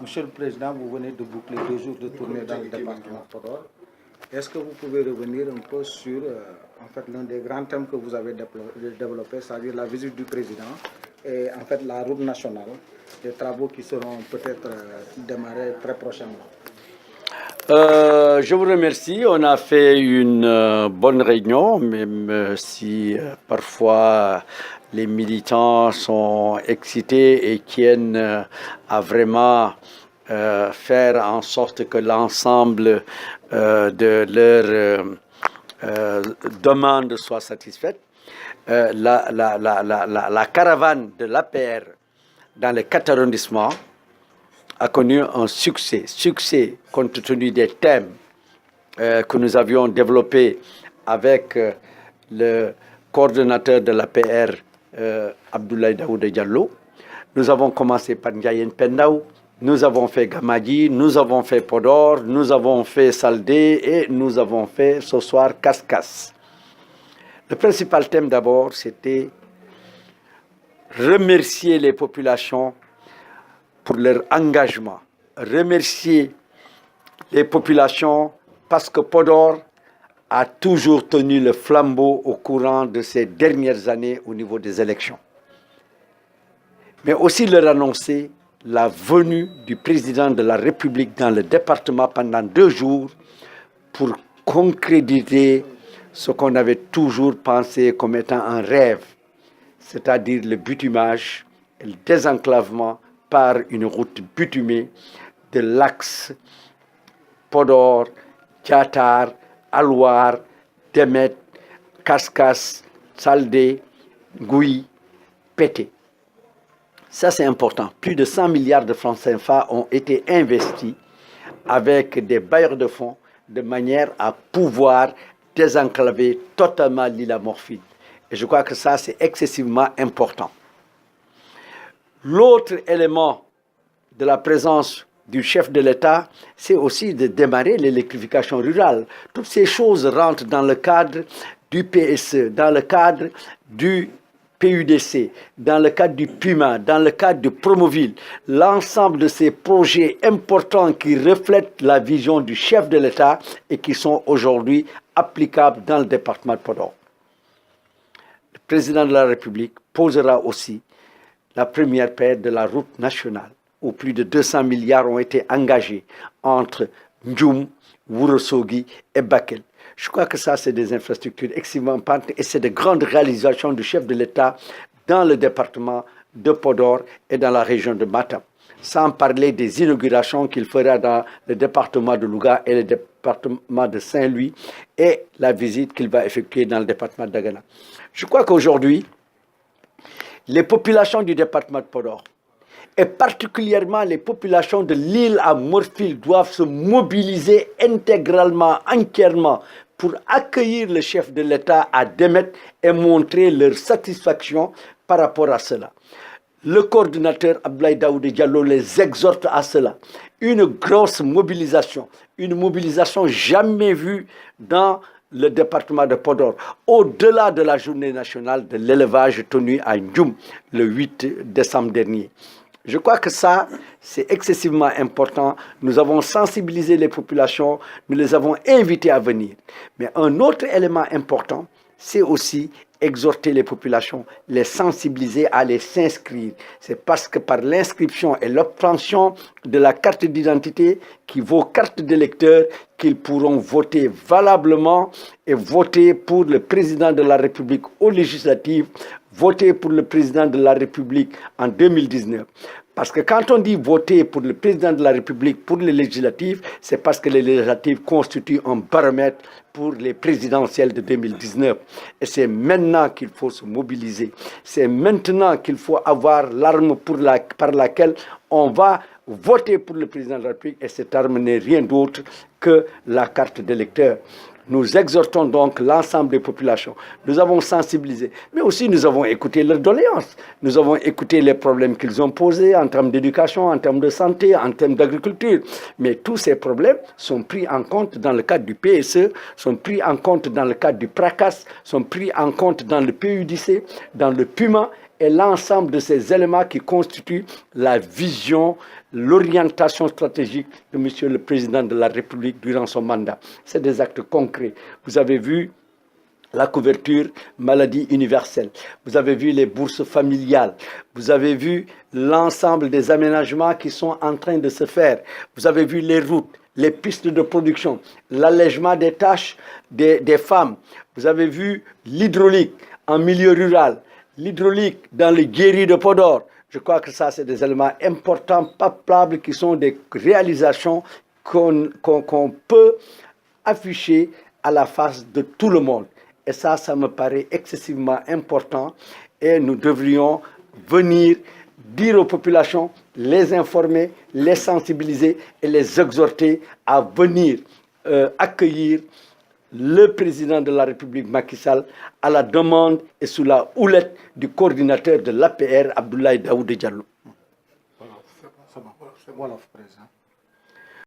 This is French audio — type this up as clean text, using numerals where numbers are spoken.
Monsieur le Président, vous venez de boucler 2 jours de tournée dans le département de Podor. Est-ce que vous pouvez revenir un peu sur l'un des grands thèmes que vous avez développé, c'est-à-dire la visite du président et la route nationale, des travaux qui seront peut-être démarrés très prochainement? Je vous remercie. On a fait une bonne réunion, même si parfois les militants sont excités et tiennent à vraiment faire en sorte que l'ensemble de leurs demandes soit satisfaite. La caravane de l'APR dans les 4 arrondissements a connu un succès compte tenu des thèmes que nous avions développés avec le coordonnateur de l'APR, Abdoulaye Daouda Diallo. Nous avons commencé par Ndiayen Pendaou, nous avons fait Gamadji, nous avons fait Podor, nous avons fait Saldé et nous avons fait ce soir Kaskas. Le principal thème d'abord, c'était remercier les populations pour leur engagement, remercier les populations parce que Podor a toujours tenu le flambeau au courant de ces dernières années au niveau des élections. Mais aussi leur annoncer la venue du président de la République dans le département pendant 2 jours pour concrétiser ce qu'on avait toujours pensé comme étant un rêve, c'est-à-dire le bitumage et le désenclavement par une route bitumée de l'axe Podor, Diatar, Alouar, Demet, Kaskas, Saldé, Gouy, Pété. Ça, c'est important. Plus de 100 milliards de francs CFA ont été investis avec des bailleurs de fonds de manière à pouvoir désenclaver totalement l'île à Morphine. Et je crois que ça, c'est excessivement important. L'autre élément de la présence du chef de l'État, c'est aussi de démarrer l'électrification rurale. Toutes ces choses rentrent dans le cadre du PSE, dans le cadre du PUDC, dans le cadre du PUMA, dans le cadre du Promoville. L'ensemble de ces projets importants qui reflètent la vision du chef de l'État et qui sont aujourd'hui applicables dans le département de Podor. Le président de la République posera aussi la première paire de la route nationale, où plus de 200 milliards ont été engagés entre Ndjoum, Wurosogi et Bakel. Je crois que ça, c'est des infrastructures extrêmement importantes et c'est de grandes réalisations du chef de l'État dans le département de Podor et dans la région de Matam. Sans parler des inaugurations qu'il fera dans le département de Louga et le département de Saint-Louis et la visite qu'il va effectuer dans le département d'Agana. Je crois qu'aujourd'hui, les populations du département de Podor, et particulièrement les populations de l'île à Morphil, doivent se mobiliser intégralement, entièrement, pour accueillir le chef de l'État à Demet et montrer leur satisfaction par rapport à cela. Le coordinateur Abdoulaye Daouda Diallo les exhorte à cela. Une grosse mobilisation, une mobilisation jamais vue dans le département de Podor, au-delà de la journée nationale de l'élevage tenue à Ndjoum le 8 décembre dernier. Je crois que ça, c'est excessivement important. Nous avons sensibilisé les populations, nous les avons invitées à venir. Mais un autre élément important, c'est aussi exhorter les populations, les sensibiliser à aller s'inscrire. C'est parce que par l'inscription et l'obtention de la carte d'identité qui vaut carte d'électeur qu'ils pourront voter valablement et voter pour le président de la République aux législatives, voter pour le président de la République en 2019. Parce que quand on dit voter pour le président de la République pour les législatives, c'est parce que les législatives constituent un baromètre pour les présidentielles de 2019. Et c'est maintenant qu'il faut se mobiliser. C'est maintenant qu'il faut avoir l'arme par laquelle on va voter pour le président de la République. Et cette arme n'est rien d'autre que la carte d'électeur. Nous exhortons donc l'ensemble des populations. Nous avons sensibilisé, mais aussi nous avons écouté leurs doléances. Nous avons écouté les problèmes qu'ils ont posés en termes d'éducation, en termes de santé, en termes d'agriculture. Mais tous ces problèmes sont pris en compte dans le cadre du PSE, sont pris en compte dans le cadre du PRACAS, sont pris en compte dans le PUDC, dans le PUMA et l'ensemble de ces éléments qui constituent la vision, l'orientation stratégique de Monsieur le Président de la République durant son mandat. C'est des actes concrets. Vous avez vu la couverture maladie universelle, vous avez vu les bourses familiales, vous avez vu l'ensemble des aménagements qui sont en train de se faire, vous avez vu les routes, les pistes de production, l'allègement des tâches des femmes, vous avez vu l'hydraulique en milieu rural, l'hydraulique dans le guéri de Podor. Je crois que ça, c'est des éléments importants, palpables, qui sont des réalisations qu'on peut afficher à la face de tout le monde. Et ça me paraît excessivement important et nous devrions venir dire aux populations, les informer, les sensibiliser et les exhorter à venir accueillir le président de la République Macky Sall à la demande et sous la houlette du coordinateur de l'APR, Abdoulaye Daouda Diallo. Voilà, c'est bon. Voilà, président.